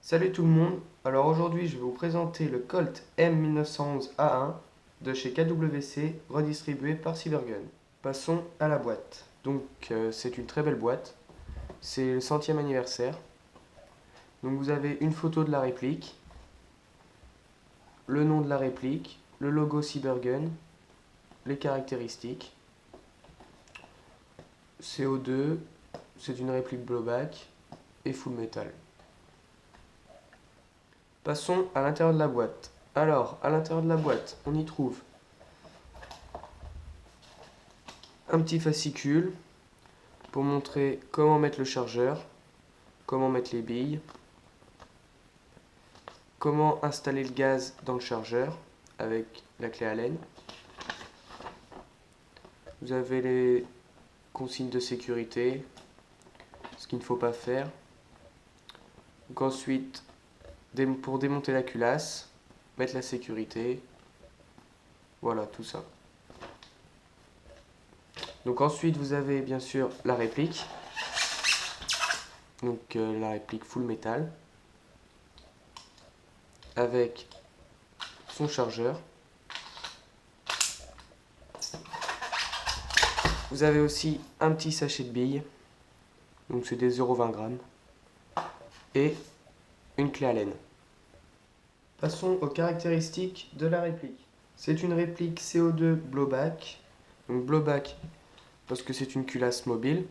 Salut tout le monde, alors aujourd'hui je vais vous présenter le Colt M1911A1 de chez KWC redistribué par Cybergun. Passons à la boîte. Donc c'est une très belle boîte, c'est le 100e anniversaire. Donc vous avez une photo de la réplique, le nom de la réplique, le logo Cybergun, les caractéristiques. CO2, c'est une réplique blowback et full metal. Passons à l'intérieur de la boîte. Alors, à l'intérieur de la boîte, on y trouve un petit fascicule pour montrer comment mettre le chargeur, comment mettre les billes, comment installer le gaz dans le chargeur avec la clé Allen. Vous avez les consignes de sécurité, ce qu'il ne faut pas faire. Donc ensuite, pour démonter la culasse, mettre la sécurité, voilà tout ça. Donc ensuite vous avez bien sûr la réplique, donc la réplique full metal, avec son chargeur. Vous avez aussi un petit sachet de billes, donc c'est des 0,20 grammes, et une clé Allen. Passons aux caractéristiques de la réplique. C'est une réplique CO2 blowback, donc blowback parce que c'est une culasse mobile.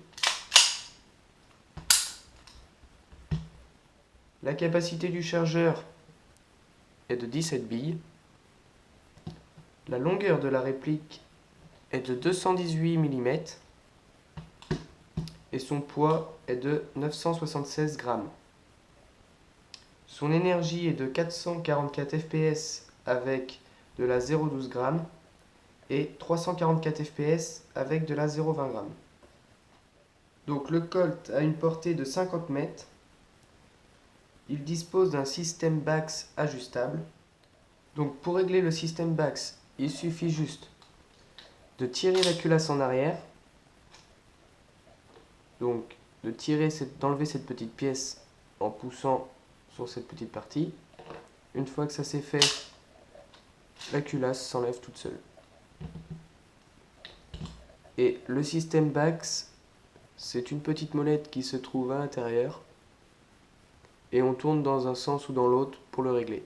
La capacité du chargeur est de 17 billes. La longueur de la réplique est de 218 mm et son poids est de 976 grammes. Son énergie est de 444 fps avec de la 0,12 g et 344 fps avec de la 0,20 g. Donc le Colt a une portée de 50 mètres. Il dispose d'un système BACS ajustable. Donc pour régler le système BACS, il suffit juste de tirer la culasse en arrière. Donc d'enlever cette petite pièce en poussant sur cette petite partie. Une fois que ça c'est fait, la culasse s'enlève toute seule. Et le système BACS, c'est une petite molette qui se trouve à l'intérieur et on tourne dans un sens ou dans l'autre pour le régler.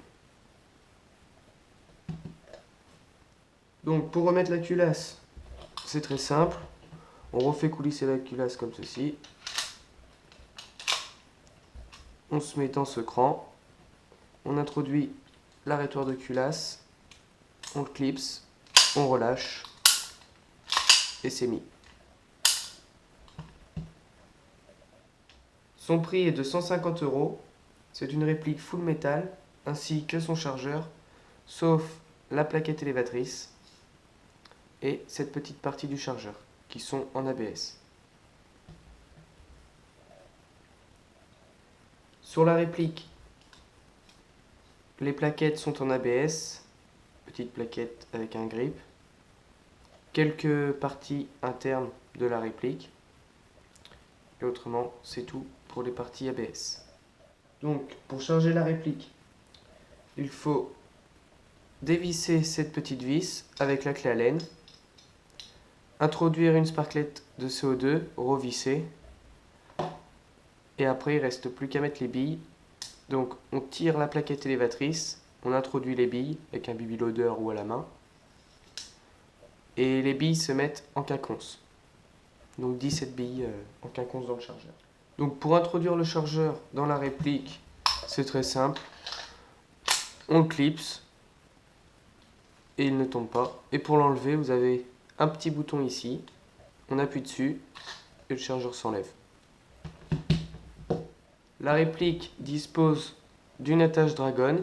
Donc pour remettre la culasse, c'est très simple. On refait coulisser la culasse comme ceci. On se met dans ce cran. On introduit l'arrêtoir de culasse. On le clipse. On relâche. Et c'est mis. Son prix est de 150 €. C'est une réplique full metal ainsi que son chargeur, sauf la plaquette élévatrice et cette petite partie du chargeur qui sont en ABS. Sur la réplique, les plaquettes sont en ABS, petite plaquette avec un grip, quelques parties internes de la réplique, et autrement c'est tout pour les parties ABS. Donc pour charger la réplique, il faut dévisser cette petite vis avec la clé Allen, introduire une sparklette de CO2, revisser, et après il ne reste plus qu'à mettre les billes. Donc on tire la plaquette élévatrice, on introduit les billes avec un baby loader ou à la main, et les billes se mettent en quinconce. Donc 17 billes en quinconce dans le chargeur. Donc pour introduire le chargeur dans la réplique, c'est très simple. On le clipse et il ne tombe pas. Et pour l'enlever, vous avez un petit bouton ici. On appuie dessus et le chargeur s'enlève. La réplique dispose d'une attache dragon.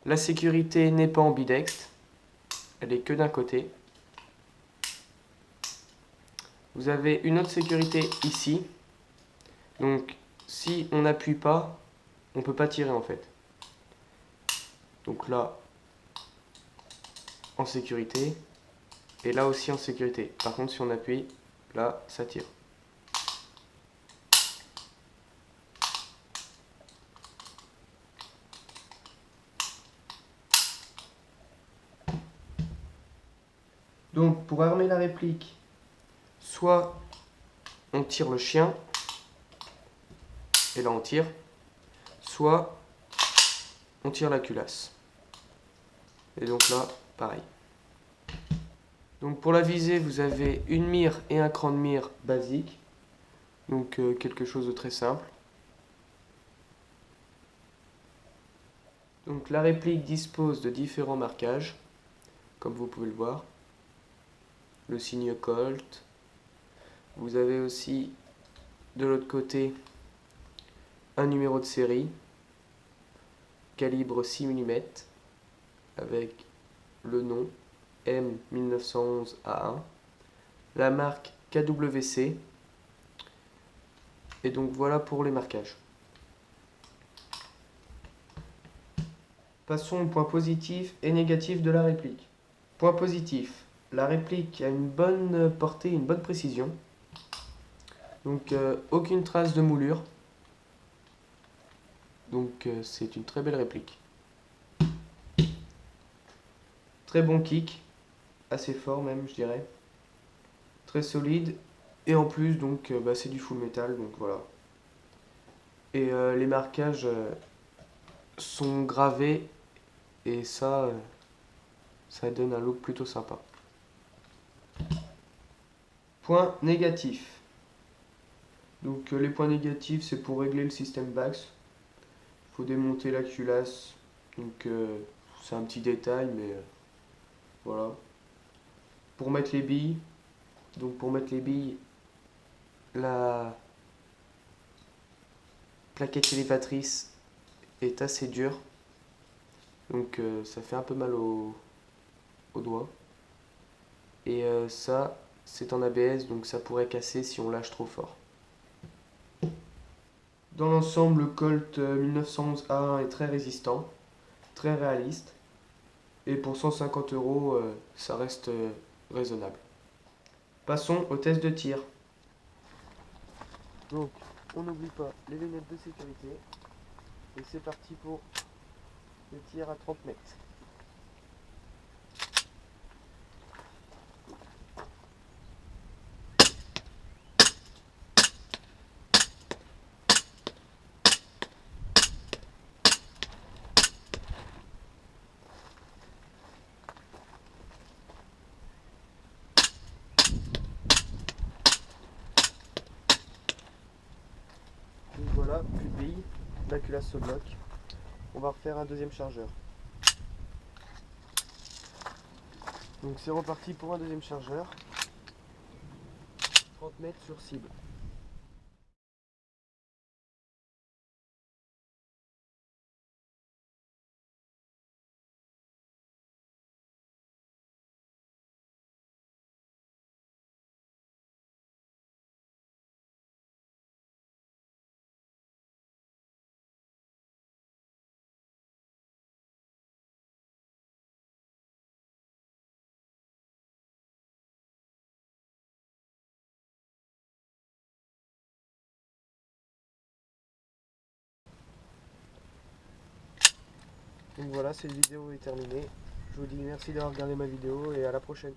La sécurité n'est pas ambidextre. Elle est que d'un côté. Vous avez une autre sécurité ici. Donc si on n'appuie pas, on ne peut pas tirer en fait. Donc là, en sécurité. Et là aussi en sécurité. Par contre, si on appuie, là, ça tire. Donc pour armer la réplique, soit on tire le chien, et là on tire, soit on tire la culasse. Et donc là, pareil. Donc pour la visée, vous avez une mire et un cran de mire basique. Donc quelque chose de très simple. Donc la réplique dispose de différents marquages, comme vous pouvez le voir. Le signe Colt. Vous avez aussi de l'autre côté un numéro de série, calibre 6 mm, avec le nom M1911A1, la marque KWC, et donc voilà pour les marquages. Passons aux points positifs et négatifs de la réplique. Point positif, la réplique a une bonne portée, une bonne précision. Donc aucune trace de moulure. Donc c'est une très belle réplique. Très bon kick, assez fort même je dirais. Très solide. Et en plus donc c'est du full metal, donc voilà. Et les marquages sont gravés et ça donne un look plutôt sympa. Point négatif. Donc les points négatifs, c'est pour régler le système Bax. Il faut démonter la culasse. Donc c'est un petit détail, mais voilà. Pour mettre les billes, la plaquette élévatrice est assez dure. Donc ça fait un peu mal au doigt. Et ça, c'est en ABS, donc ça pourrait casser si on lâche trop fort. Dans l'ensemble, le Colt 1911 A1 est très résistant, très réaliste. Et pour 150 €, ça reste raisonnable. Passons au test de tir. Donc, on n'oublie pas les lunettes de sécurité. Et c'est parti pour le tir à 30 mètres. Donc voilà, plus de billes, la culasse se bloque. On va refaire un deuxième chargeur. Donc c'est reparti pour un deuxième chargeur. 30 mètres sur cible. Donc voilà, cette vidéo est terminée. Je vous dis merci d'avoir regardé ma vidéo et à la prochaine.